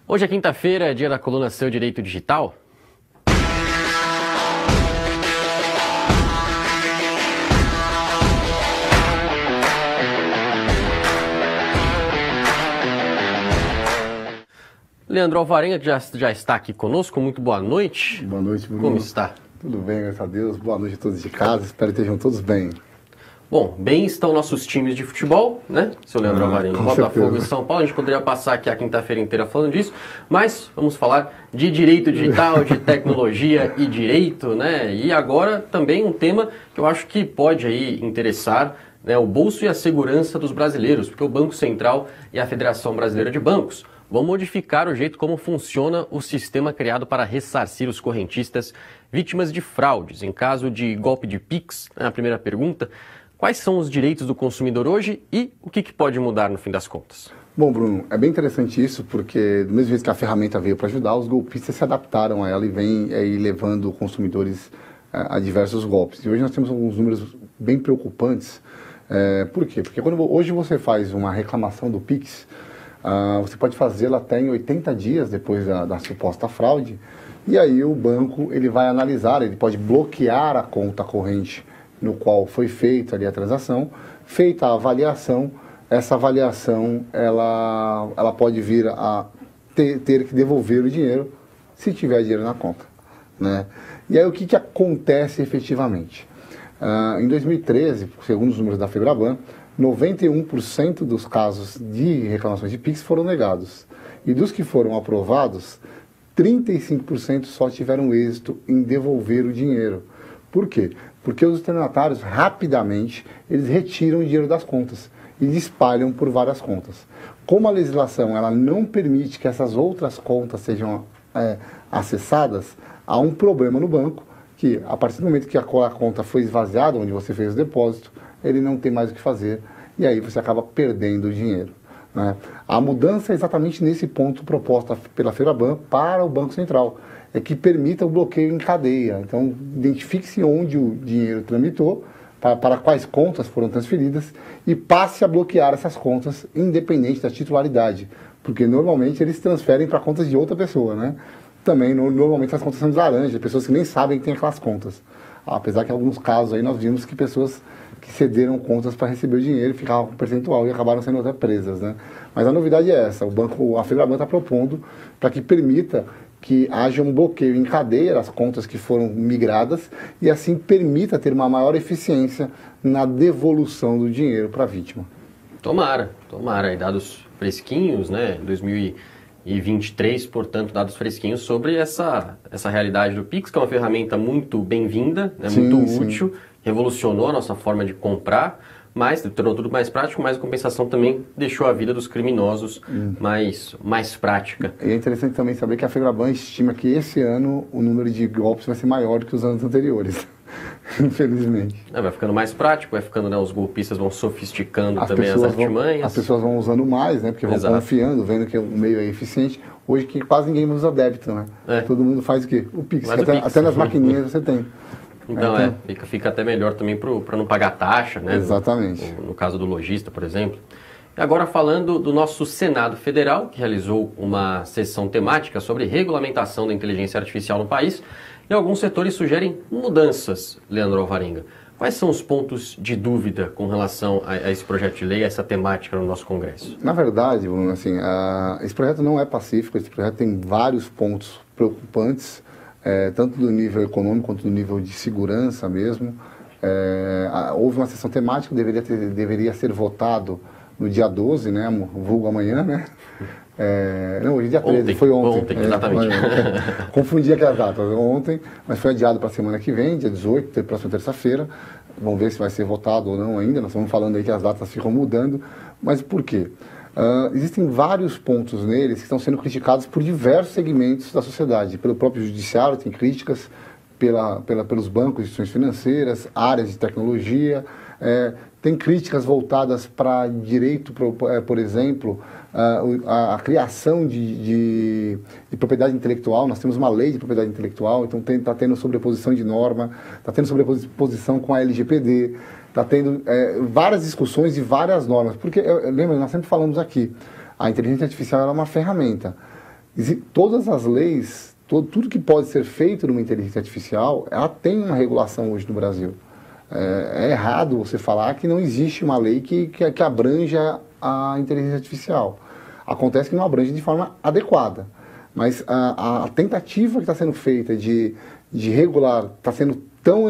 Hoje é quinta-feira, é dia da coluna Seu Direito Digital. Leandro Alvarenga, que já está aqui conosco, muito boa noite. Boa noite, Bruno. Como está? Tudo bem, graças a Deus. Boa noite a todos de casa, espero que estejam todos bem. Bom, bem estão nossos times de futebol, né, seu Leandro Alvarenga? Botafogo e São Paulo, a gente poderia passar aqui a quinta-feira inteira falando disso, mas vamos falar de direito digital, de tecnologia e direito, né? E agora também um tema que eu acho que pode aí interessar, né, o bolso e a segurança dos brasileiros, porque o Banco Central e a Federação Brasileira de Bancos vão modificar o jeito como funciona o sistema criado para ressarcir os correntistas vítimas de fraudes. Em caso de golpe de Pix, a primeira pergunta, quais são os direitos do consumidor hoje e o que pode mudar no fim das contas? Bom, Bruno, é bem interessante isso, porque do mesmo jeito que a ferramenta veio para ajudar, os golpistas se adaptaram a ela e vêm aí levando consumidores a diversos golpes. E hoje nós temos alguns números bem preocupantes. Por quê? Porque quando hoje você faz uma reclamação do Pix, você pode fazê-la até em 80 dias depois da suposta fraude, e aí o banco ele vai analisar, ele pode bloquear a conta corrente no qual foi feita ali a transação. Feita a avaliação, essa avaliação ela pode vir a ter que devolver o dinheiro se tiver dinheiro na conta, né? E aí o que acontece efetivamente? Em 2013, segundo os números da Febraban, 91% dos casos de reclamações de Pix foram negados. E dos que foram aprovados, 35% só tiveram êxito em devolver o dinheiro. Por quê? Porque os estelionatários, rapidamente, eles retiram o dinheiro das contas e espalham por várias contas. Como a legislação ela não permite que essas outras contas sejam acessadas, há um problema no banco, que a partir do momento que a conta foi esvaziada, onde você fez o depósito, ele não tem mais o que fazer, e aí você acaba perdendo o dinheiro, né? A mudança é exatamente nesse ponto proposta pela Febraban para o Banco Central, é que permita o bloqueio em cadeia. Então, identifique-se onde o dinheiro tramitou, para quais contas foram transferidas, e passe a bloquear essas contas, independente da titularidade, porque normalmente eles transferem para contas de outra pessoa, né? Também, normalmente, as contas são de laranja, pessoas que nem sabem que tem aquelas contas. Apesar que em alguns casos aí nós vimos que pessoas que cederam contas para receber o dinheiro ficavam com percentual e acabaram sendo até presas, né? Mas a novidade é essa, a Febraban está propondo para que permita que haja um bloqueio em cadeia das contas que foram migradas e assim permita ter uma maior eficiência na devolução do dinheiro para a vítima. Tomara. E dados fresquinhos, né? 2023, portanto, dados fresquinhos sobre essa realidade do Pix, que é uma ferramenta muito bem-vinda, né, muito útil, revolucionou a nossa forma de comprar, mas tornou tudo mais prático, mas a compensação também deixou a vida dos criminosos mais prática. E é interessante também saber que a Febraban estima que esse ano o número de golpes vai ser maior do que os anos anteriores. Infelizmente. Vai ficando mais prático, vai ficando, né, os golpistas vão sofisticando as artimanhas. As pessoas vão usando mais, né, porque vão confiando, vendo que o meio é eficiente. Hoje que quase ninguém usa débito, né? Todo mundo faz o quê? O Pix. Até nas maquininhas você tem. Então, fica até melhor também para não pagar taxa, né? Exatamente. No caso do lojista, por exemplo. E agora falando do nosso Senado Federal, que realizou uma sessão temática sobre regulamentação da inteligência artificial no país, e alguns setores sugerem mudanças, Leandro Alvarenga. Quais são os pontos de dúvida com relação a esse projeto de lei, a essa temática no nosso Congresso? Na verdade, Bruno, assim, esse projeto não é pacífico, esse projeto tem vários pontos preocupantes, tanto do nível econômico quanto do nível de segurança mesmo. Houve uma sessão temática, deveria ser votado no dia 12, né, vulgo amanhã, né? Não, hoje é dia 13, foi ontem. Exatamente. Confundi aquelas datas, ontem, mas foi adiado para a semana que vem, dia 18, próxima terça-feira. Vamos ver se vai ser votado ou não ainda, nós estamos falando aí que as datas ficam mudando, mas por quê? Existem vários pontos neles que estão sendo criticados por diversos segmentos da sociedade, pelo próprio judiciário, tem críticas, pelos bancos, instituições financeiras, áreas de tecnologia, tem críticas voltadas para direito, por exemplo, a criação de propriedade intelectual. Nós temos uma lei de propriedade intelectual, então está tendo sobreposição de norma, está tendo sobreposição com a LGPD, está tendo várias discussões de várias normas. Porque, lembra, nós sempre falamos aqui, a inteligência artificial é uma ferramenta. Todas as leis, tudo que pode ser feito numa inteligência artificial, ela tem uma regulação hoje no Brasil. É errado você falar que não existe uma lei que abranja a inteligência artificial. Acontece que não abrange de forma adequada. Mas a tentativa que está sendo feita de regular está sendo tão,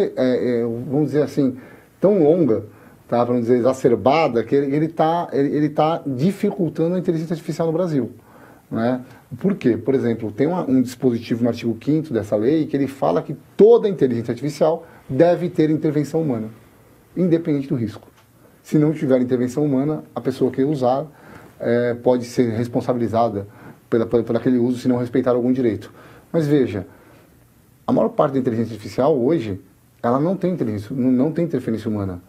vamos dizer assim, tão longa, tá, para não dizer exacerbada, que ele tá dificultando a inteligência artificial no Brasil. Né? Por quê? Por exemplo, tem um dispositivo no artigo 5º dessa lei que ele fala que toda inteligência artificial deve ter intervenção humana, independente do risco. Se não tiver intervenção humana, a pessoa que usar pode ser responsabilizada por aquele uso se não respeitar algum direito. Mas veja, a maior parte da inteligência artificial hoje, ela não tem interferência humana.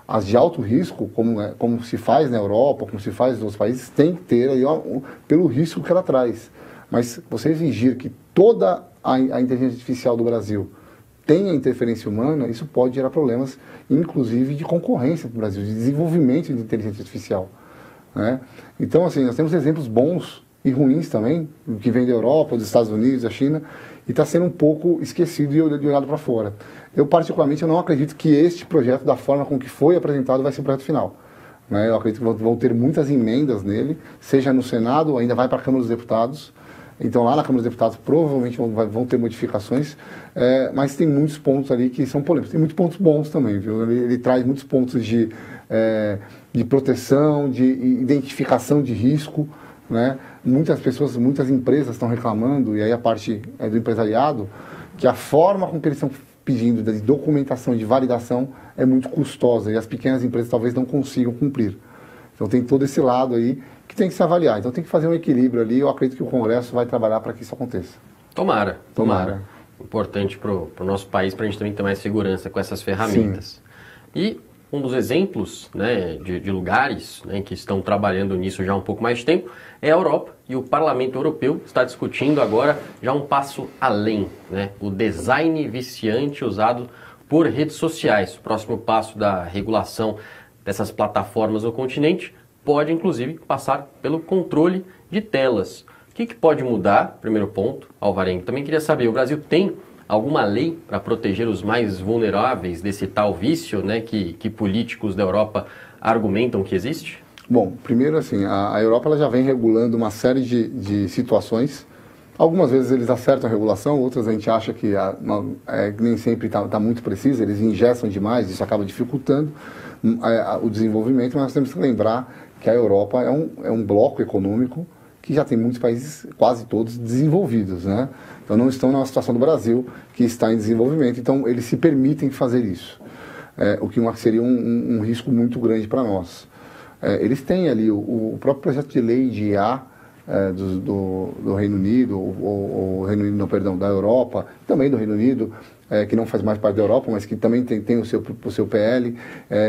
As de alto risco, como se faz na Europa, como se faz nos outros países, tem que ter aí, pelo risco que ela traz. Mas você exigir que toda a inteligência artificial do Brasil tenha interferência humana, isso pode gerar problemas, inclusive de concorrência para o Brasil, de desenvolvimento de inteligência artificial. Né? Então, assim, nós temos exemplos bons e ruins também, que vem da Europa, dos Estados Unidos, da China, e está sendo um pouco esquecido e olhado para fora. Eu, particularmente, não acredito que este projeto, da forma com que foi apresentado, vai ser o projeto final. Né? Eu acredito que vão ter muitas emendas nele, seja no Senado, ainda vai para a Câmara dos Deputados. Então, lá na Câmara dos Deputados, provavelmente vão ter modificações, mas tem muitos pontos ali que são polêmicos. Tem muitos pontos bons também, viu? Ele traz muitos pontos de proteção, de identificação de risco, né? Muitas empresas estão reclamando, e aí a parte do empresariado, que a forma com que eles estão pedindo de documentação, de validação, é muito custosa, e as pequenas empresas talvez não consigam cumprir. Então tem todo esse lado aí que tem que se avaliar. Então tem que fazer um equilíbrio ali, eu acredito que o Congresso vai trabalhar para que isso aconteça. Tomara. Importante para o nosso país, para a gente também ter mais segurança com essas ferramentas. Sim. E um dos exemplos, né, de lugares, né, que estão trabalhando nisso já há um pouco mais de tempo é a Europa, e o Parlamento Europeu está discutindo agora já um passo além, né, o design viciante usado por redes sociais. O próximo passo da regulação dessas plataformas no continente pode, inclusive, passar pelo controle de telas. O que pode mudar? Primeiro ponto, Alvarenga. Também queria saber, o Brasil tem alguma lei para proteger os mais vulneráveis desse tal vício, né, que políticos da Europa argumentam que existe? Bom, primeiro assim, a Europa ela já vem regulando uma série de situações. Algumas vezes eles acertam a regulação, outras a gente acha que nem sempre está muito precisa, eles engessam demais, isso acaba dificultando o desenvolvimento, mas nós temos que lembrar que a Europa é um bloco econômico que já tem muitos países, quase todos, desenvolvidos, né? Então não estão na situação do Brasil, que está em desenvolvimento, então eles se permitem fazer isso, o que seria um risco muito grande para nós. Eles têm ali o próprio projeto de lei de IA do Reino Unido, o Reino Unido, não, perdão, da Europa, também do Reino Unido, que não faz mais parte da Europa, mas que também tem o seu PL,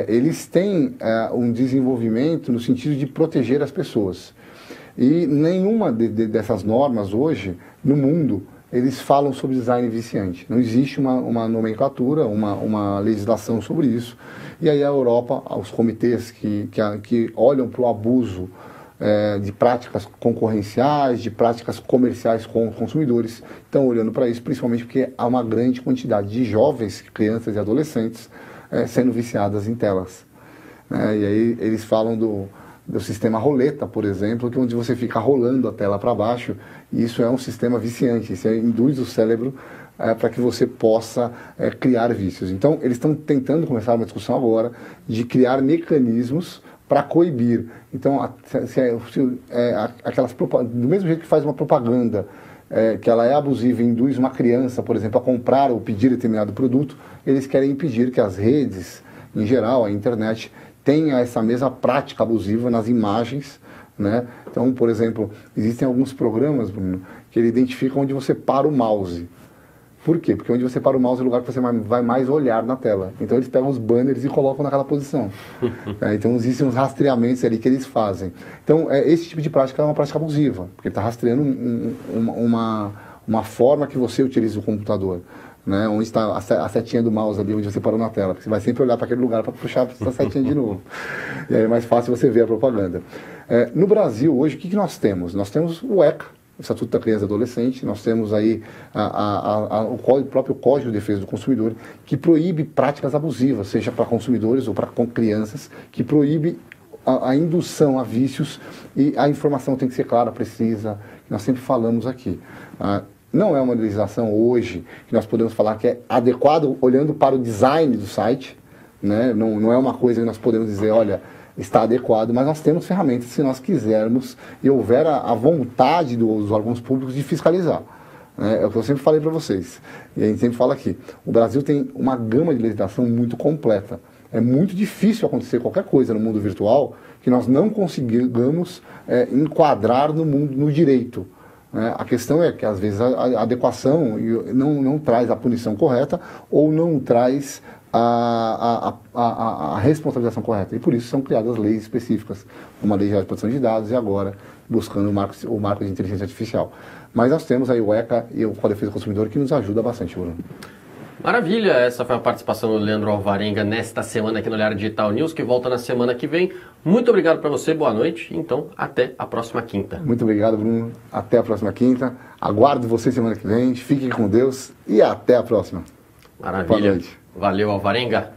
eles têm um desenvolvimento no sentido de proteger as pessoas. E nenhuma dessas normas hoje, no mundo, eles falam sobre design viciante. Não existe uma nomenclatura, uma legislação sobre isso. E aí a Europa, os comitês que olham para o abuso de práticas concorrenciais, de práticas comerciais com os consumidores, estão olhando para isso, principalmente porque há uma grande quantidade de jovens, crianças e adolescentes sendo viciadas em telas. E aí eles falam do sistema roleta, por exemplo, que onde você fica rolando a tela para baixo, e isso é um sistema viciante, isso induz o cérebro para que você possa criar vícios. Então, eles estão tentando começar uma discussão agora de criar mecanismos para coibir. Então, do mesmo jeito que faz uma propaganda que ela é abusiva e induz uma criança, por exemplo, a comprar ou pedir determinado produto, eles querem impedir que as redes, em geral, a internet, tenha essa mesma prática abusiva nas imagens, né? Então, por exemplo, existem alguns programas, Bruno, que ele identifica onde você para o mouse. Por quê? Porque onde você para o mouse é o lugar que você vai mais olhar na tela. Então, eles pegam os banners e colocam naquela posição. Então, existem uns rastreamentos ali que eles fazem. Então, esse tipo de prática é uma prática abusiva, porque ele está rastreando uma forma que você utiliza o computador. Né, onde está a setinha do mouse ali, onde você parou na tela, porque você vai sempre olhar para aquele lugar para puxar essa setinha de novo. E aí é mais fácil você ver a propaganda. No Brasil, hoje, o que nós temos? Nós temos o ECA, Estatuto da Criança e do Adolescente, nós temos aí o próprio Código de Defesa do Consumidor, que proíbe práticas abusivas, seja para consumidores ou para crianças, que proíbe a indução a vícios, e a informação tem que ser clara, precisa, que nós sempre falamos aqui. Não é uma legislação hoje que nós podemos falar que é adequado olhando para o design do site, né? Não é uma coisa que nós podemos dizer, olha, está adequado, mas nós temos ferramentas se nós quisermos e houver a vontade dos órgãos públicos de fiscalizar. É o que eu sempre falei para vocês, e a gente sempre fala aqui, o Brasil tem uma gama de legislação muito completa. É muito difícil acontecer qualquer coisa no mundo virtual que nós não consigamos enquadrar no direito. A questão é que, às vezes, a adequação não traz a punição correta ou não traz a responsabilização correta. E por isso são criadas leis específicas, como a Lei Geral de Proteção de Dados e agora buscando o marco de inteligência artificial. Mas nós temos aí o ECA e o Código de Defesa do Consumidor que nos ajuda bastante, Bruno. Maravilha, essa foi a participação do Leandro Alvarenga nesta semana aqui no Olhar Digital News, que volta na semana que vem. Muito obrigado para você, boa noite, então até a próxima quinta. Muito obrigado, Bruno, até a próxima quinta. Aguardo você semana que vem, fiquem com Deus e até a próxima. Maravilha, valeu, Alvarenga.